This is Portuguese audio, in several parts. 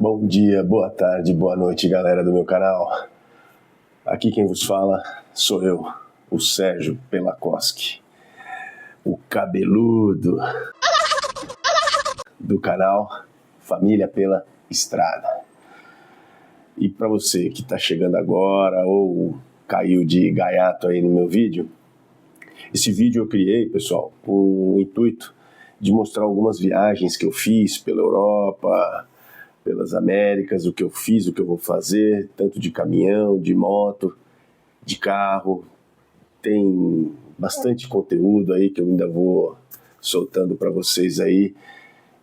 Bom dia, boa tarde, boa noite, galera do meu canal. Aqui quem vos fala sou eu, o Sérgio Pelakoski, o cabeludo do canal Família pela Estrada. E para você que está chegando agora ou caiu de gaiato aí no meu vídeo, esse vídeo eu criei, pessoal, com o intuito de mostrar algumas viagens que eu fiz pela Europa, pelas Américas, o que eu fiz, o que eu vou fazer, tanto de caminhão, de moto, de carro. Tem bastante conteúdo aí que eu ainda vou soltando para vocês aí.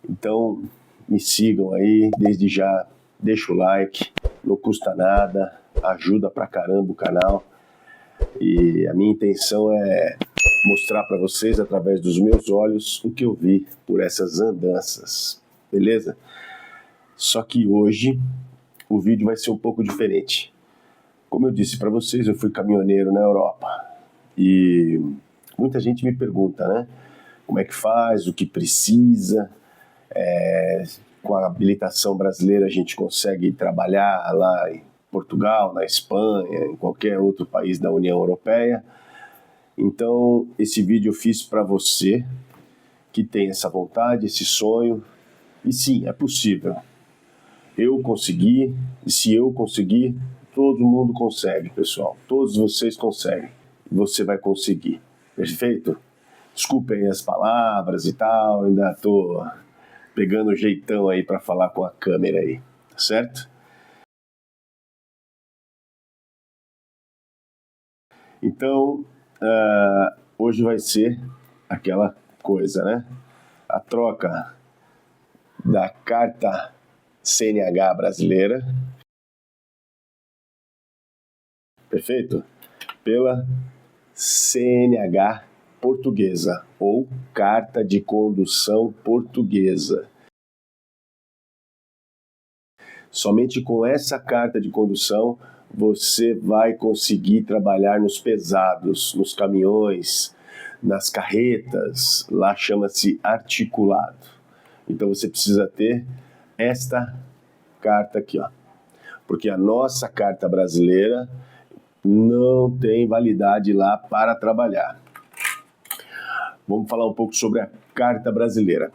Então, me sigam aí, desde já, deixa o like, não custa nada, ajuda pra caramba o canal. E a minha intenção é mostrar para vocês, através dos meus olhos, o que eu vi por essas andanças, beleza? Só que hoje o vídeo vai ser um pouco diferente. Como eu disse para vocês, eu fui caminhoneiro na Europa e muita gente me pergunta, né? Como é que faz, o que precisa, com a habilitação brasileira a gente consegue trabalhar lá em Portugal, na Espanha, em qualquer outro país da União Europeia. Então esse vídeo eu fiz para você que tem essa vontade, esse sonho, e sim, é possível. Eu consegui, e se eu conseguir, todo mundo consegue, pessoal. Todos vocês conseguem. Você vai conseguir. Perfeito? Desculpem as palavras e tal, ainda tô pegando o jeitão aí para falar com a câmera aí, tá certo? Então, hoje vai ser aquela coisa, né? A troca da carta CNH brasileira, perfeito? Pela CNH portuguesa, ou Carta de Condução Portuguesa. Somente com essa carta de condução você vai conseguir trabalhar nos pesados, nos caminhões, nas carretas, lá chama-se articulado. Então você precisa ter esta carta aqui, ó. Porque a nossa carta brasileira não tem validade lá para trabalhar. Vamos falar um pouco sobre a carta brasileira.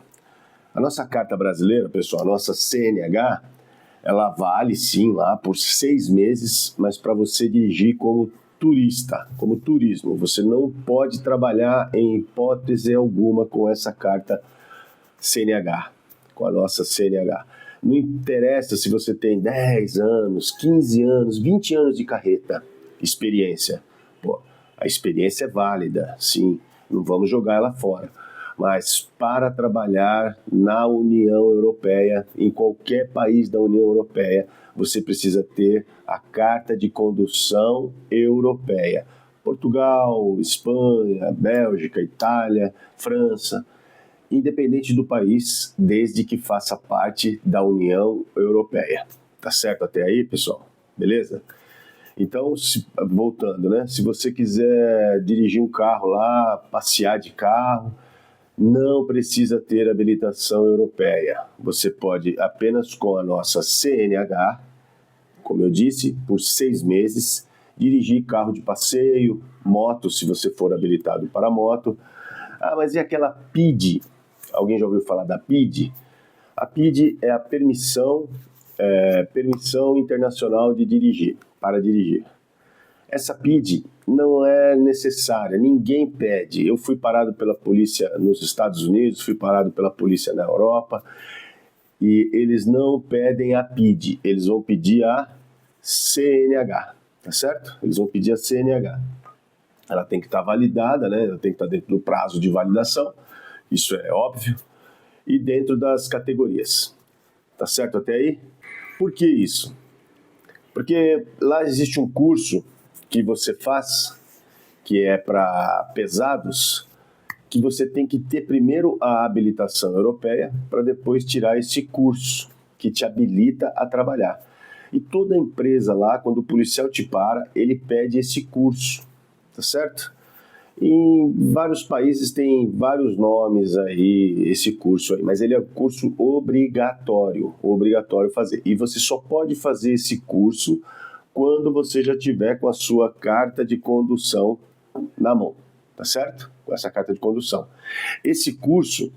A nossa carta brasileira, pessoal, a nossa CNH, ela vale sim lá por 6 meses, mas para você dirigir como turista, como turismo. Você não pode trabalhar em hipótese alguma com essa carta CNH, com a nossa CNH. Não interessa se você tem 10 anos, 15 anos, 20 anos de carreta, experiência. Pô, a experiência é válida, sim, não vamos jogar ela fora. Mas para trabalhar na União Europeia, em qualquer país da União Europeia, você precisa ter a Carta de Condução Europeia. Portugal, Espanha, Bélgica, Itália, França, independente do país, desde que faça parte da União Europeia. Tá certo até aí, pessoal? Beleza? Então, voltando, né? Se você quiser dirigir um carro lá, passear de carro, não precisa ter habilitação europeia. Você pode apenas com a nossa CNH, como eu disse, por 6 meses, dirigir carro de passeio, moto, se você for habilitado para moto. Ah, mas e aquela PID? Alguém já ouviu falar da PID? A PID é a permissão internacional de dirigir, para dirigir. Essa PID não é necessária, ninguém pede. Eu fui parado pela polícia nos Estados Unidos, fui parado pela polícia na Europa, e eles não pedem a PID, eles vão pedir a CNH, tá certo? Eles vão pedir a CNH. Ela tem que estar validada, né? Ela tem que estar dentro do prazo de validação, isso é óbvio, e dentro das categorias. Tá certo até aí? Por que isso? Porque lá existe um curso que você faz, que é para pesados, que você tem que ter primeiro a habilitação europeia para depois tirar esse curso que te habilita a trabalhar. E toda empresa lá, quando o policial te para, ele pede esse curso, tá certo? Em vários países tem vários nomes aí, esse curso aí, mas ele é um curso obrigatório fazer. E você só pode fazer esse curso quando você já tiver com a sua carta de condução na mão, tá certo? Com essa carta de condução. Esse curso,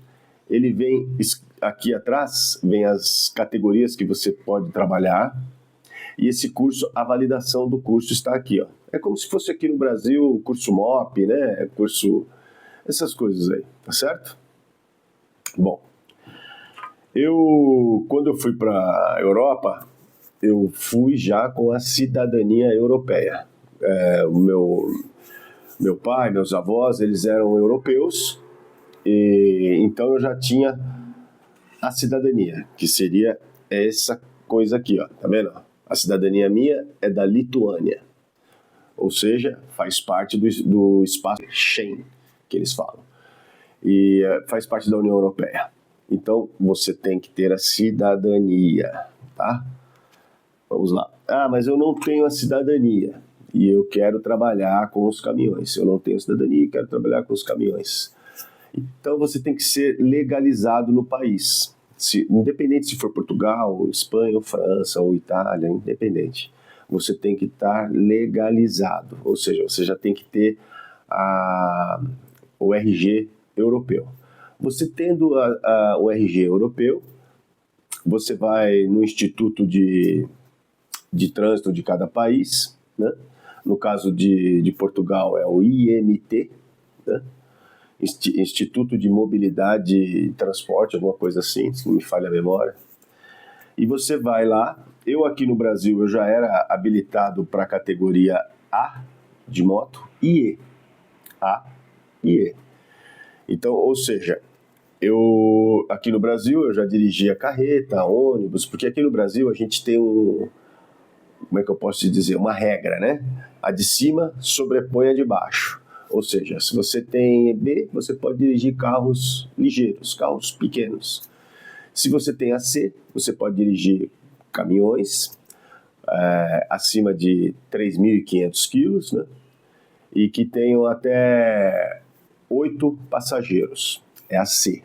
ele vem aqui atrás, vem as categorias que você pode trabalhar, e esse curso, a validação do curso está aqui, ó. É como se fosse aqui no Brasil o curso MOP, né? Curso, essas coisas aí, tá certo? Bom, quando eu fui para a Europa, eu fui já com a cidadania europeia. O meu pai, meus avós, eles eram europeus, e então eu já tinha a cidadania, que seria essa coisa aqui, ó, tá vendo? A cidadania minha é da Lituânia. Ou seja, faz parte do espaço Schengen, que eles falam. E faz parte da União Europeia. Então, você tem que ter a cidadania, tá? Vamos lá. Ah, mas eu não tenho a cidadania e eu quero trabalhar com os caminhões. Eu não tenho cidadania e quero trabalhar com os caminhões. Então, você tem que ser legalizado no país. Independente se for Portugal, ou Espanha, ou França, ou Itália, independente. Você tem que estar legalizado, ou seja, você já tem que ter o RG europeu. Você tendo o RG europeu, você vai no Instituto de Trânsito de cada país, né? No caso de Portugal é o IMT, né? Instituto de Mobilidade e Transporte, alguma coisa assim, se não me falha a memória. E você vai lá. Eu aqui no Brasil eu já era habilitado para a categoria A de moto e E. A e E. Então, ou seja, eu aqui no Brasil eu já dirigia carreta, ônibus, porque aqui no Brasil a gente tem como é que eu posso te dizer, uma regra, né? A de cima sobrepõe a de baixo. Ou seja, se você tem B, você pode dirigir carros ligeiros, carros pequenos. Se você tem a C, você pode dirigir caminhões acima de 3.500 quilos, né? E que tenham até 8 passageiros. É a C.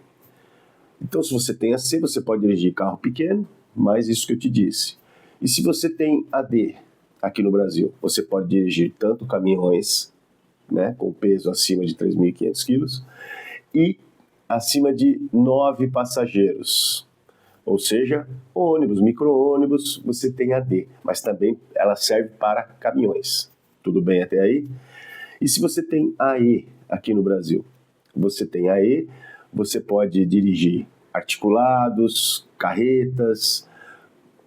Então, se você tem a C, você pode dirigir carro pequeno, mais isso que eu te disse. E se você tem a D aqui no Brasil, você pode dirigir tanto caminhões, né, com peso acima de 3.500 quilos e acima de 9 passageiros. Ou seja, ônibus, micro-ônibus, você tem a D, mas também ela serve para caminhões. Tudo bem até aí? E se você tem a E aqui no Brasil, você tem a E, você pode dirigir articulados, carretas,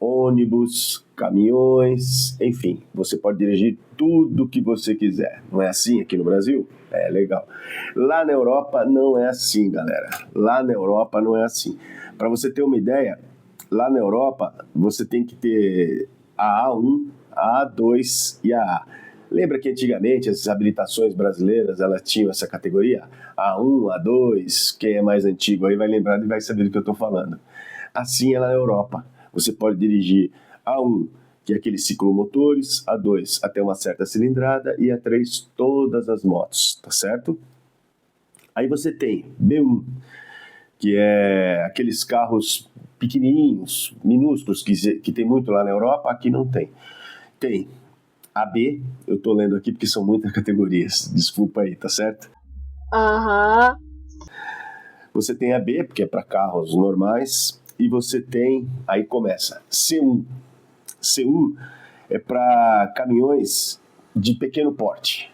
ônibus, caminhões, enfim, você pode dirigir tudo que você quiser. Não é assim aqui no Brasil? É legal. Lá na Europa não é assim, galera. Lá na Europa não é assim. Para você ter uma ideia, lá na Europa você tem que ter a A1, a A2 e a A. Lembra que antigamente as habilitações brasileiras elas tinham essa categoria? A1, A2, quem é mais antigo aí vai lembrar e vai saber do que eu estou falando. Assim é lá na Europa. Você pode dirigir A1, que é aqueles ciclomotores, A2 até uma certa cilindrada e A3 todas as motos, tá certo? Aí você tem B1, que é aqueles carros pequenininhos, minúsculos, que tem muito lá na Europa, aqui não tem. Tem AB, eu estou lendo aqui porque são muitas categorias, desculpa aí, tá certo? Aham. Você tem AB, porque é para carros normais, e você tem, aí começa, C1. C1 é para caminhões de pequeno porte.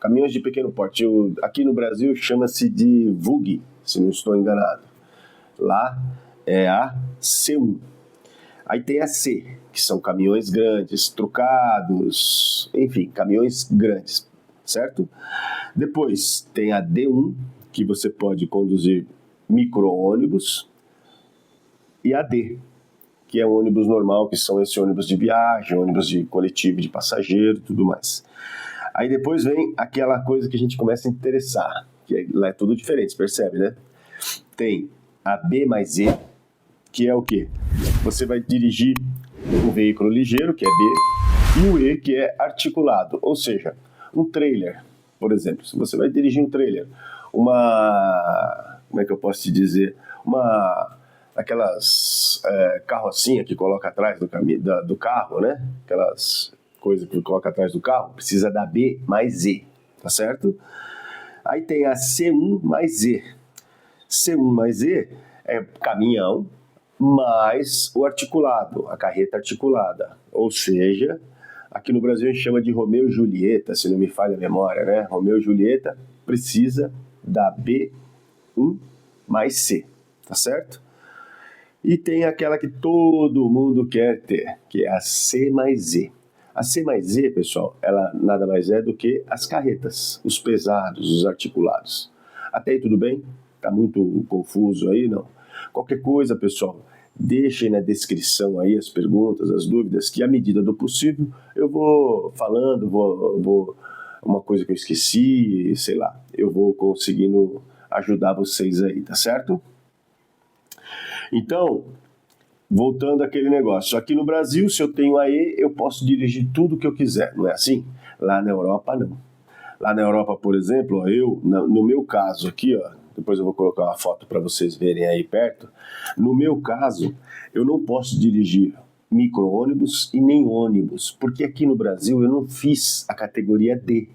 Caminhões de pequeno porte. Aqui no Brasil chama-se de VUG, se não estou enganado. Lá é a C1. Aí tem a C, que são caminhões grandes, trucados, enfim, caminhões grandes, certo? Depois tem a D1, que você pode conduzir micro-ônibus, e a D, que é o ônibus normal, que são esse ônibus de viagem, ônibus de coletivo, de passageiro e tudo mais. Aí depois vem aquela coisa que a gente começa a interessar, que lá é tudo diferente, você percebe, né? Tem a B mais E, que é o quê? Você vai dirigir um veículo ligeiro, que é B, e o E, que é articulado, ou seja, um trailer, por exemplo, se você vai dirigir um trailer, como é que eu posso te dizer, aquelas carrocinha que coloca atrás do carro, né? Aquelas coisas que coloca atrás do carro, precisa da B mais E, tá certo? Aí tem a C1 mais E. C1 mais E é caminhão mais o articulado, a carreta articulada. Ou seja, aqui no Brasil a gente chama de Romeu e Julieta, se não me falha a memória, né? Romeu e Julieta precisa da B1 mais C, tá certo? E tem aquela que todo mundo quer ter, que é a C mais E. A C mais E, pessoal, ela nada mais é do que as carretas, os pesados, os articulados. Até aí tudo bem? Tá muito confuso aí, não? Qualquer coisa, pessoal, deixem na descrição aí as perguntas, as dúvidas, que à medida do possível eu vou falando, uma coisa que eu esqueci, sei lá, eu vou conseguindo ajudar vocês aí, tá certo? Então, voltando àquele negócio, aqui no Brasil, se eu tenho a E, eu posso dirigir tudo o que eu quiser, não é assim? Lá na Europa, não. Lá na Europa, por exemplo, ó, no meu caso aqui, ó, depois eu vou colocar uma foto para vocês verem aí perto, no meu caso, eu não posso dirigir micro-ônibus e nem ônibus, porque aqui no Brasil eu não fiz a categoria D.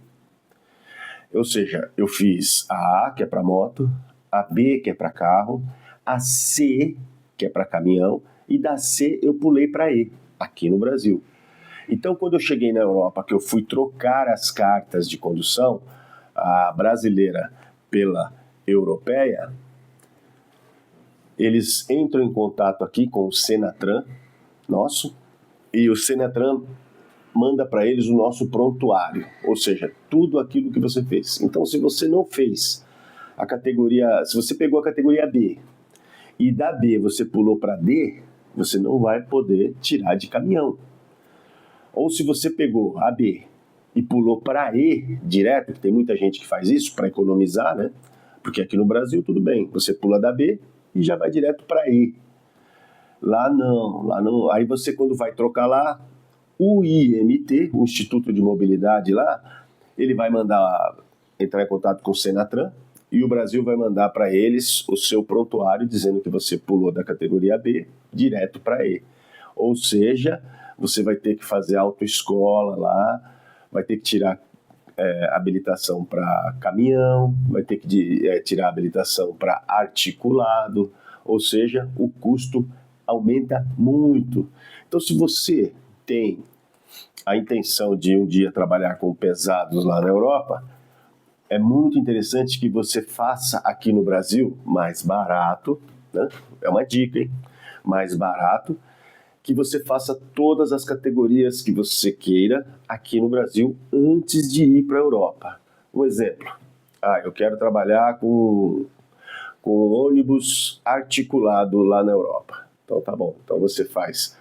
Ou seja, eu fiz a A, que é para moto, a B, que é para carro, a C, que é para caminhão, e da C eu pulei para E, aqui no Brasil. Então, quando eu cheguei na Europa, que eu fui trocar as cartas de condução, a brasileira pela europeia, eles entram em contato aqui com o Senatran, nosso, e o Senatran manda para eles o nosso prontuário, ou seja, tudo aquilo que você fez. Então, se você não fez a categoria, se você pegou a categoria B, e da B você pulou para D, você não vai poder tirar de caminhão. Ou se você pegou a B e pulou para E direto, que tem muita gente que faz isso para economizar, né? Porque aqui no Brasil tudo bem, você pula da B e já vai direto para E. Lá não. Aí você, quando vai trocar lá, o IMT, o Instituto de Mobilidade lá, ele vai entrar em contato com o Senatran, e o Brasil vai mandar para eles o seu prontuário dizendo que você pulou da categoria B direto para E. Ou seja, você vai ter que fazer autoescola lá, vai ter que tirar habilitação para caminhão, vai ter que tirar habilitação para articulado, ou seja, o custo aumenta muito. Então, se você tem a intenção de um dia trabalhar com pesados lá na Europa, é muito interessante que você faça aqui no Brasil mais barato, né? É uma dica, hein? Mais barato, que você faça todas as categorias que você queira aqui no Brasil antes de ir para a Europa. Um exemplo, eu quero trabalhar com ônibus articulado lá na Europa. Então tá bom, então você faz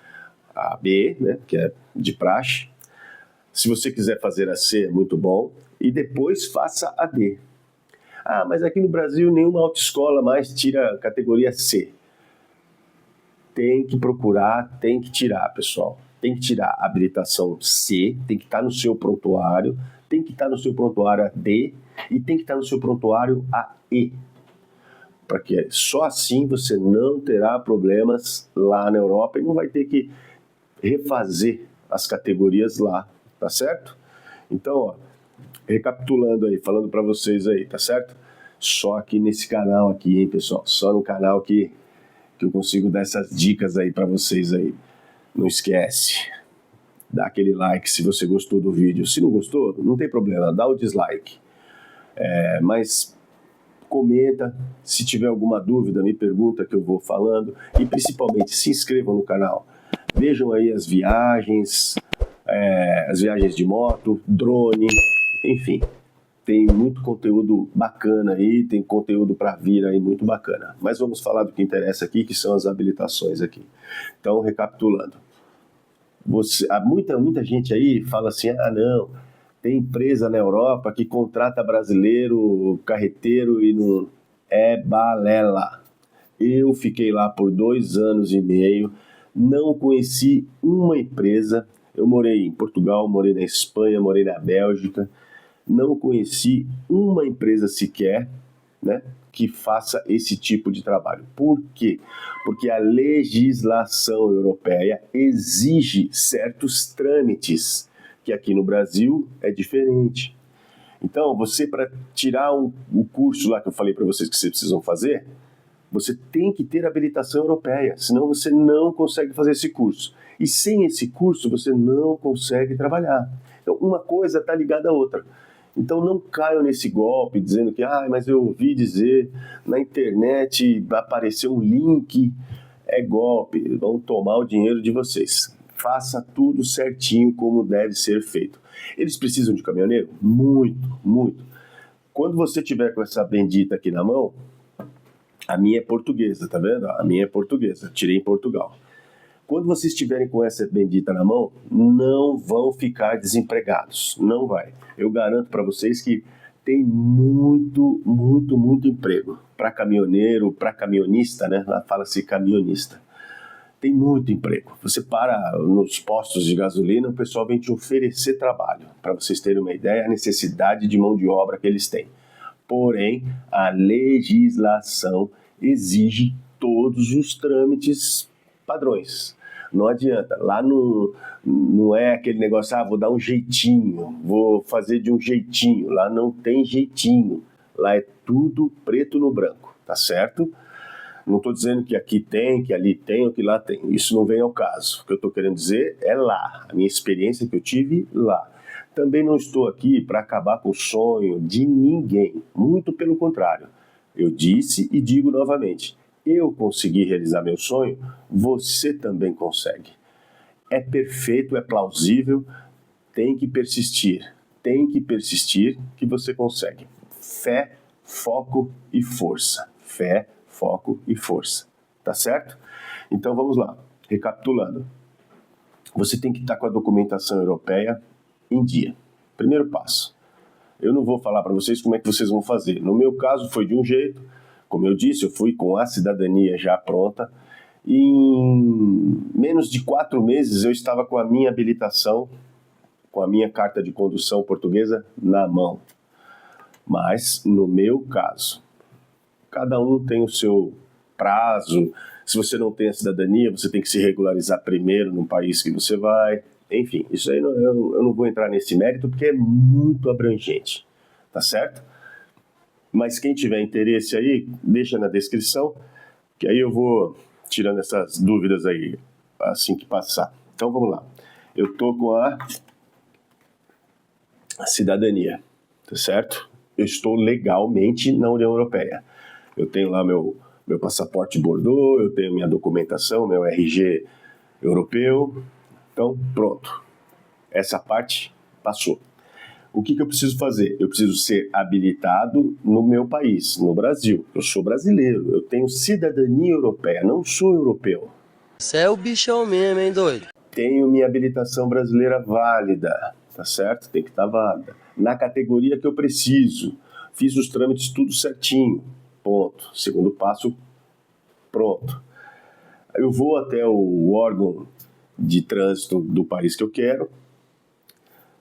a B, né, que é de praxe. Se você quiser fazer a C, é muito bom. E depois faça a D. Mas aqui no Brasil nenhuma autoescola mais tira a categoria C. Tem que procurar, tem que tirar, pessoal. Tem que tirar a habilitação C, tem que estar no seu prontuário, tem que estar no seu prontuário a D e tem que estar no seu prontuário a E. Porque só assim você não terá problemas lá na Europa e não vai ter que refazer as categorias lá, tá certo? Então, ó, recapitulando aí, falando para vocês aí, tá certo? Só aqui nesse canal aqui, hein, pessoal? Só no canal que eu consigo dar essas dicas aí para vocês aí. Não esquece, dá aquele like se você gostou do vídeo. Se não gostou, não tem problema, dá o dislike. Mas comenta, se tiver alguma dúvida, me pergunta que eu vou falando. E principalmente, se inscrevam no canal. Vejam aí as viagens de moto, drone, enfim, tem muito conteúdo bacana aí, tem conteúdo para vir aí muito bacana. Mas vamos falar do que interessa aqui, que são as habilitações aqui. Então, recapitulando. Muita gente aí fala assim, não, tem empresa na Europa que contrata brasileiro, carreteiro e não é balela. Eu fiquei lá por 2 anos e meio, não conheci uma empresa. Eu morei em Portugal, morei na Espanha, morei na Bélgica, não conheci uma empresa sequer, né, que faça esse tipo de trabalho. Por quê? Porque a legislação europeia exige certos trâmites, que aqui no Brasil é diferente. Então, você, para tirar o curso lá que eu falei para vocês que vocês precisam fazer, você tem que ter habilitação europeia, senão você não consegue fazer esse curso. E sem esse curso, você não consegue trabalhar. Então, uma coisa está ligada à outra. Então, não caiam nesse golpe dizendo que, mas eu ouvi dizer na internet, apareceu um link, é golpe, vão tomar o dinheiro de vocês. Faça tudo certinho como deve ser feito. Eles precisam de caminhoneiro? Muito, muito. Quando você tiver com essa bendita aqui na mão, a minha é portuguesa, tá vendo? A minha é portuguesa, tirei em Portugal. Quando vocês estiverem com essa bendita na mão, não vão ficar desempregados, não vai. Eu garanto para vocês que tem muito, muito, muito emprego. Para caminhoneiro, para caminhonista, né? Lá fala-se caminhonista. Tem muito emprego. Você para nos postos de gasolina, o pessoal vem te oferecer trabalho. Para vocês terem uma ideia, a necessidade de mão de obra que eles têm. Porém, a legislação exige todos os trâmites padrões. Não adianta. Lá não é aquele negócio, vou dar um jeitinho, vou fazer de um jeitinho. Lá não tem jeitinho. Lá é tudo preto no branco, tá certo? Não estou dizendo que aqui tem, que ali tem ou que lá tem. Isso não vem ao caso. O que eu estou querendo dizer é lá. A minha experiência que eu tive lá. Também não estou aqui para acabar com o sonho de ninguém. Muito pelo contrário. Eu disse e digo novamente. Eu consegui realizar meu sonho, você também consegue. É perfeito, é plausível, tem que persistir. Tem que persistir que você consegue. Fé, foco e força. Fé, foco e força. Tá certo? Então vamos lá. Recapitulando. Você tem que estar com a documentação europeia em dia. Primeiro passo. Eu não vou falar para vocês como é que vocês vão fazer. No meu caso foi de um jeito. Como eu disse, eu fui com a cidadania já pronta. E em menos de 4 meses eu estava com a minha habilitação, com a minha carta de condução portuguesa na mão. Mas, no meu caso, cada um tem o seu prazo. Se você não tem a cidadania, você tem que se regularizar primeiro no país que você vai. Enfim, isso aí eu não vou entrar nesse mérito porque é muito abrangente, tá certo? Mas quem tiver interesse aí, deixa na descrição, que aí eu vou tirando essas dúvidas aí assim que passar. Então vamos lá. Eu tô com a cidadania, tá certo? Eu estou legalmente na União Europeia. Eu tenho lá meu passaporte Bordeaux, eu tenho minha documentação, meu RG europeu. Então, pronto. Essa parte passou. O que eu preciso fazer? Eu preciso ser habilitado no meu país, no Brasil. Eu sou brasileiro, eu tenho cidadania europeia, não sou europeu. Você é o bichão mesmo, hein, doido? Tenho minha habilitação brasileira válida, tá certo? Tem que estar válida. Na categoria que eu preciso. Fiz os trâmites tudo certinho. Ponto. Segundo passo, pronto. Eu vou até o órgão de trânsito do país que eu quero.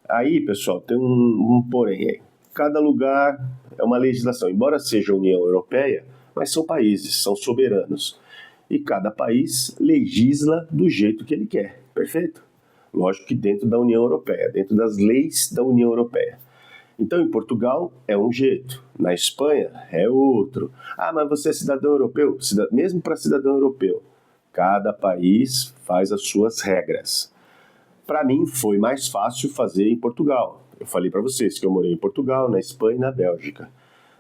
Aí, pessoal, tem um porém aí. Cada lugar é uma legislação. Embora seja a União Europeia, mas são países, são soberanos. E cada país legisla do jeito que ele quer. Perfeito? Lógico que dentro da União Europeia, dentro das leis da União Europeia. Então, em Portugal é um jeito. Na Espanha é outro. Mas você é cidadão europeu? Mesmo para cidadão europeu, cada país faz as suas regras. Para mim, foi mais fácil fazer em Portugal. Eu falei para vocês que eu morei em Portugal, na Espanha e na Bélgica.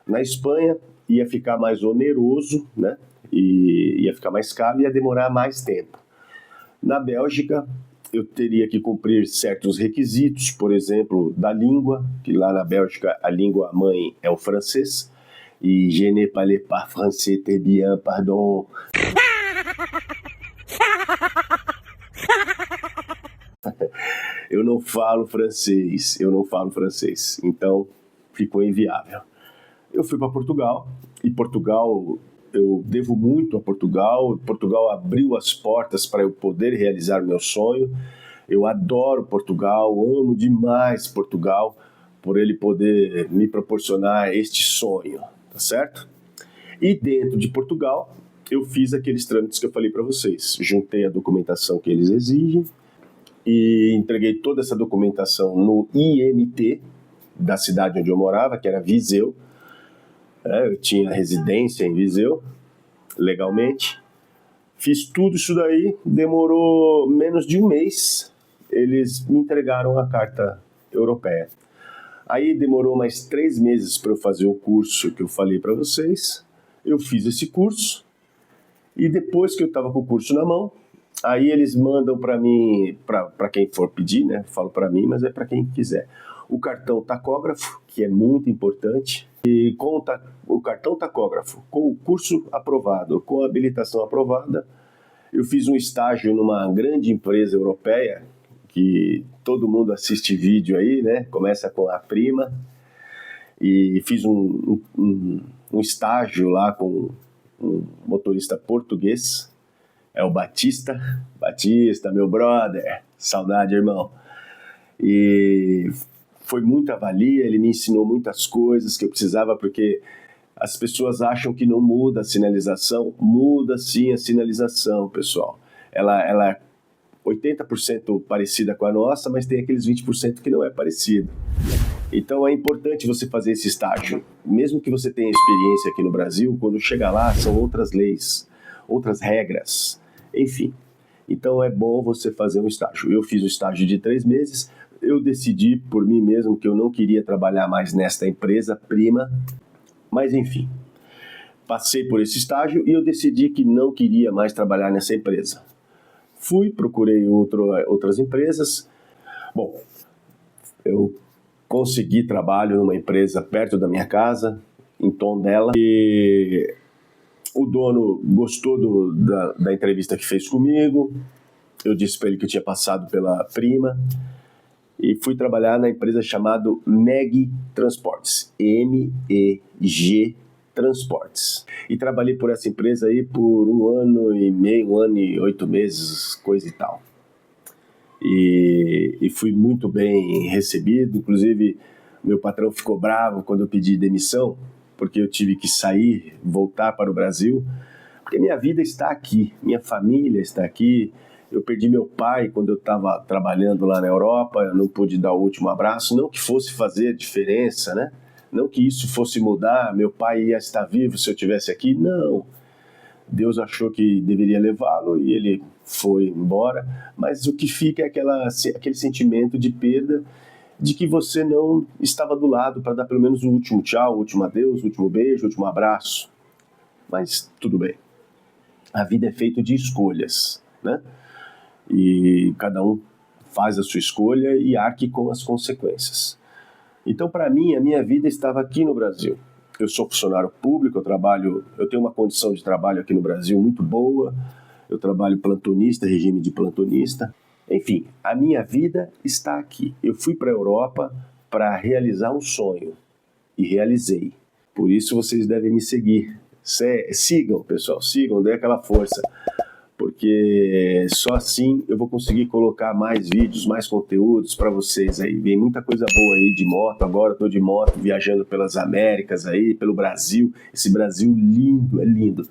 Na Espanha, ia ficar mais oneroso, né? E ia ficar mais caro e ia demorar mais tempo. Na Bélgica, eu teria que cumprir certos requisitos, por exemplo, da língua, que lá na Bélgica a língua mãe é o francês. E je ne parle pas français très bien, pardon. Eu não falo francês, então ficou inviável. Eu fui para Portugal, e Portugal, eu devo muito a Portugal. Portugal abriu as portas para eu poder realizar meu sonho. Eu adoro Portugal, amo demais Portugal, por ele poder me proporcionar este sonho, tá certo? E dentro de Portugal, eu fiz aqueles trâmites que eu falei para vocês. Juntei a documentação que eles exigem e entreguei toda essa documentação no IMT da cidade onde eu morava, que era Viseu. Eu tinha residência em Viseu, legalmente. Fiz tudo isso daí, demorou menos de um mês, eles me entregaram a carta europeia. Aí demorou mais 3 meses para eu fazer o curso que eu falei para vocês. Eu fiz esse curso e depois que eu estava com o curso na mão, aí eles mandam para mim, para quem for pedir, né? Falo para mim, mas é para quem quiser. O cartão tacógrafo, que é muito importante, e com o cartão tacógrafo, com o curso aprovado, com a habilitação aprovada, eu fiz um estágio numa grande empresa europeia, que todo mundo assiste vídeo aí, né? Começa com a Prima, e fiz um estágio lá com um motorista português, é o Batista, meu brother, saudade, irmão. E foi muita valia, ele me ensinou muitas coisas que eu precisava, porque as pessoas acham que não muda a sinalização. Muda sim a sinalização, pessoal. Ela é 80% parecida com a nossa, mas tem aqueles 20% que não é parecido. Então é importante você fazer esse estágio. Mesmo que você tenha experiência aqui no Brasil, quando chega lá são outras leis, outras regras, enfim. Então é bom você fazer um estágio. Eu fiz um estágio de 3 meses, eu decidi por mim mesmo que eu não queria trabalhar mais nesta empresa Prima, mas enfim. Passei por esse estágio e eu decidi que não queria mais trabalhar nessa empresa. Procurei outras empresas. Bom, eu consegui trabalho numa empresa perto da minha casa, em Tondela, e o dono gostou da entrevista que fez comigo. Eu disse para ele que eu tinha passado pela Prima e fui trabalhar na empresa chamada MEG Transportes, MEG Transportes. E trabalhei por essa empresa aí por 1 ano e meio, 1 ano e 8 meses, coisa e tal. E fui muito bem recebido, inclusive meu patrão ficou bravo quando eu pedi demissão, porque eu tive que sair, voltar para o Brasil, porque minha vida está aqui, minha família está aqui. Eu perdi meu pai quando eu estava trabalhando lá na Europa, eu não pude dar o último abraço, não que fosse fazer diferença, né? Não que isso fosse mudar, meu pai ia estar vivo se eu estivesse aqui, não. Deus achou que deveria levá-lo e ele foi embora, mas o que fica é aquele sentimento de perda, de que você não estava do lado para dar pelo menos o último tchau, o último adeus, o último beijo, o último abraço. Mas tudo bem. A vida é feita de escolhas, né? E cada um faz a sua escolha e arque com as consequências. Então, para mim, a minha vida estava aqui no Brasil. Eu sou funcionário público, eu tenho uma condição de trabalho aqui no Brasil muito boa, eu trabalho plantonista, regime de plantonista. Enfim, a minha vida está aqui. Eu fui para a Europa para realizar um sonho e realizei. Por isso vocês devem me seguir. Sigam, pessoal, sigam, dê aquela força. Porque só assim eu vou conseguir colocar mais vídeos, mais conteúdos para vocês aí. Vem muita coisa boa aí de moto, agora eu tô de moto viajando pelas Américas aí, pelo Brasil. Esse Brasil lindo, é lindo.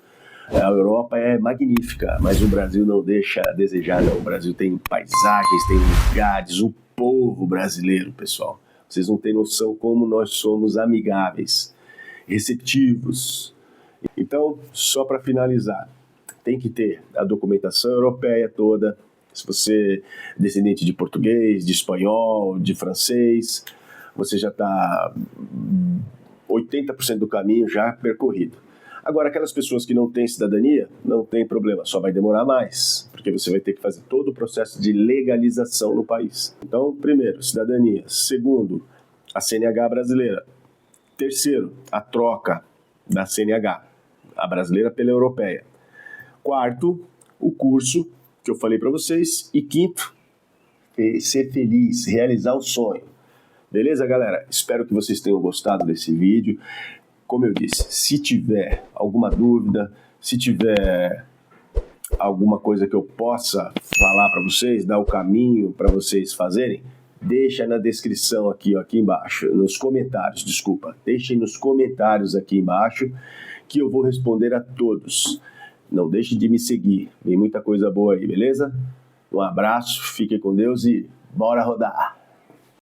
A Europa é magnífica, mas o Brasil não deixa a desejar, não. O Brasil tem paisagens, tem lugares, o povo brasileiro, pessoal. Vocês não têm noção como nós somos amigáveis, receptivos. Então, só para finalizar, tem que ter a documentação europeia toda. Se você é descendente de português, de espanhol, de francês, você já está 80% do caminho já percorrido. Agora, aquelas pessoas que não têm cidadania, não tem problema, só vai demorar mais, porque você vai ter que fazer todo o processo de legalização no país. Então, primeiro, cidadania. Segundo, a CNH brasileira. Terceiro, a troca da CNH, a brasileira pela europeia. Quarto, o curso que eu falei para vocês. E quinto, ser feliz, realizar o sonho. Beleza, galera? Espero que vocês tenham gostado desse vídeo. Como eu disse, se tiver alguma dúvida, se tiver alguma coisa que eu possa falar para vocês, dar o caminho para vocês fazerem, deixa na descrição aqui, ó, aqui embaixo, nos comentários, desculpa. Deixem nos comentários aqui embaixo que eu vou responder a todos. Não deixe de me seguir, vem muita coisa boa aí, beleza? Um abraço, fiquem com Deus e bora rodar!